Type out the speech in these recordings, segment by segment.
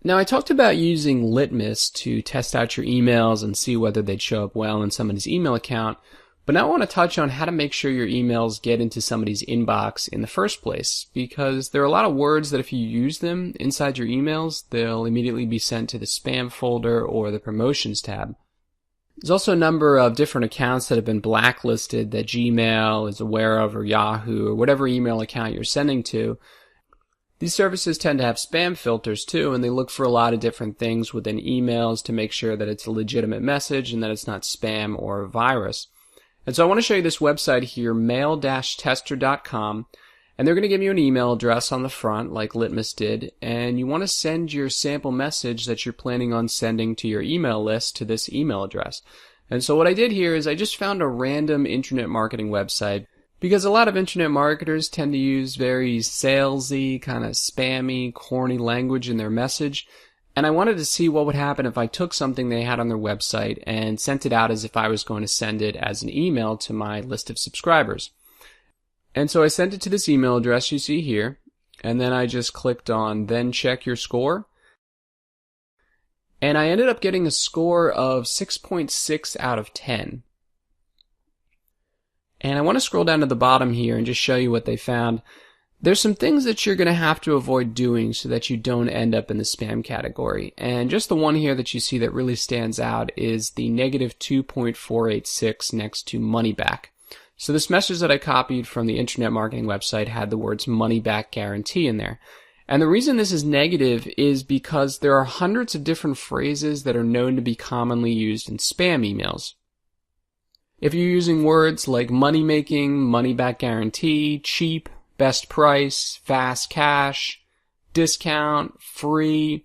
Now, I talked about using Litmus to test out your emails and see whether they'd show up well in somebody's email account, but now I want to touch on how to make sure your emails get into somebody's inbox in the first place, because there are a lot of words that if you use them inside your emails, they'll immediately be sent to the spam folder or the promotions tab. There's also a number of different accounts that have been blacklisted that Gmail is aware of, or Yahoo, or whatever email account you're sending to. These services tend to have spam filters too, and they look for a lot of different things within emails to make sure that it's a legitimate message and that it's not spam or a virus. And so I want to show you this website here, mail-tester.com, and they're going to give you an email address on the front like Litmus did, and you want to send your sample message that you're planning on sending to your email list to this email address. And so what I did here is I just found a random internet marketing website, because a lot of internet marketers tend to use very salesy, kind of spammy, corny language in their message, and I wanted to see what would happen if I took something they had on their website and sent it out as if I was going to send it as an email to my list of subscribers. And so I sent it to this email address you see here, and then I just clicked on Then Check Your Score. And I ended up getting a score of 6.6 out of 10. And I want to scroll down to the bottom here and just show you what they found. There's some things that you're going to have to avoid doing so that you don't end up in the spam category. And just the one here that you see that really stands out is the negative 2.486 next to money back. So this message that I copied from the internet marketing website had the words money back guarantee in there. And the reason this is negative is because there are hundreds of different phrases that are known to be commonly used in spam emails. If you're using words like money making, money back guarantee, cheap, best price, fast cash, discount, free,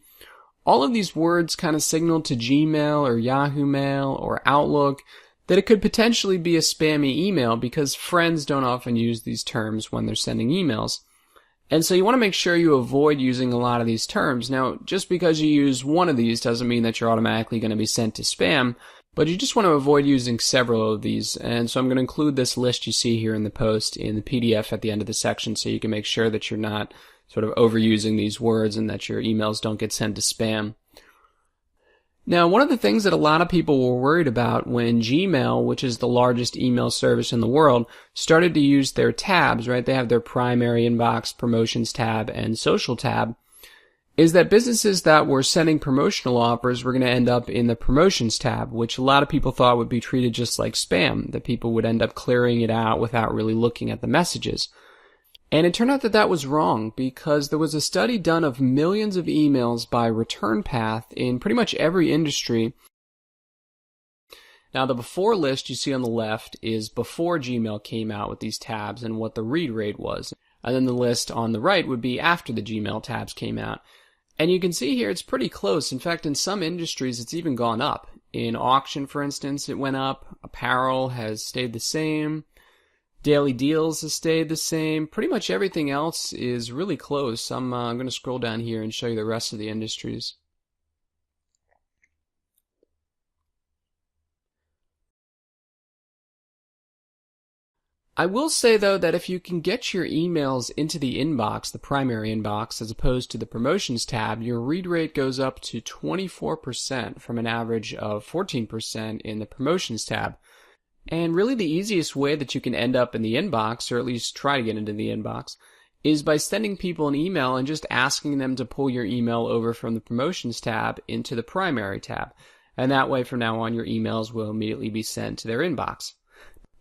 all of these words kind of signal to Gmail or Yahoo Mail or Outlook that it could potentially be a spammy email because friends don't often use these terms when they're sending emails. And so you want to make sure you avoid using a lot of these terms. Now, just because you use one of these doesn't mean that you're automatically going to be sent to spam, but you just want to avoid using several of these. And so I'm going to include this list you see here in the post in the PDF at the end of the section so you can make sure that you're not sort of overusing these words and that your emails don't get sent to spam. Now, one of the things that a lot of people were worried about when Gmail, which is the largest email service in the world, started to use their tabs, right? They have their primary inbox, promotions tab, and social tab, is that businesses that were sending promotional offers were going to end up in the promotions tab, which a lot of people thought would be treated just like spam, that people would end up clearing it out without really looking at the messages. And it turned out that that was wrong because there was a study done of millions of emails by return path in pretty much every industry. Now the before list you see on the left is before Gmail came out with these tabs and what the read rate was. And then the list on the right would be after the Gmail tabs came out. And you can see here it's pretty close. In fact, in some industries it's even gone up. In auction, for instance, it went up. Apparel has stayed the same. Daily deals has stayed the same. Pretty much everything else is really close. I'm going to scroll down here and show you the rest of the industries. I will say, though, that if you can get your emails into the inbox, the primary inbox, as opposed to the promotions tab, your read rate goes up to 24% from an average of 14% in the promotions tab. And really the easiest way that you can end up in the inbox, or at least try to get into the inbox, is by sending people an email and just asking them to pull your email over from the promotions tab into the primary tab. And that way from now on your emails will immediately be sent to their inbox.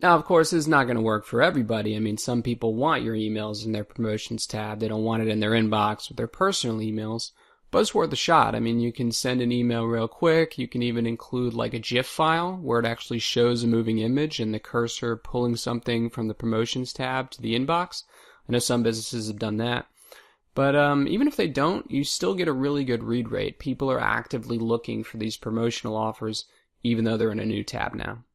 Now, of course, this is not going to work for everybody. I mean, some people want your emails in their promotions tab. They don't want it in their inbox with their personal emails. But it's worth a shot. I mean, you can send an email real quick. You can even include like a GIF file where it actually shows a moving image and the cursor pulling something from the promotions tab to the inbox. I know some businesses have done that. But even if they don't, you still get a really good read rate. People are actively looking for these promotional offers even though they're in a new tab now.